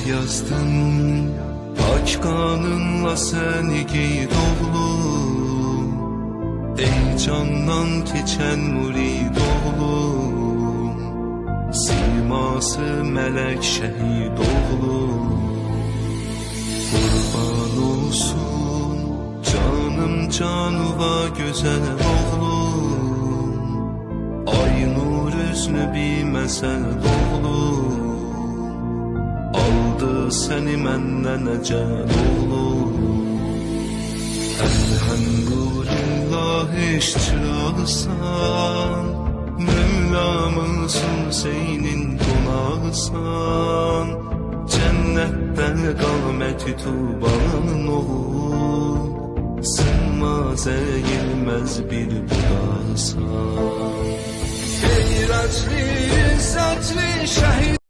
yazdın, pak kanınla seni giy oğlum. Ey candan keçen murid oğlum, siması melek şehit oğlum. Kurban olsun canım canıva güzel oğlum, ay nur üzünü bilməsən oğlum. Aldı seni məndən əcəl oğlum. Elhamdülillah işçialsan, Mevlamızın Hüseynin qonağısan. Cənnətdən qamət tubanın oğul, sınmaz əyilməz bir budaqsan. Heyrətli, izzətli şəhid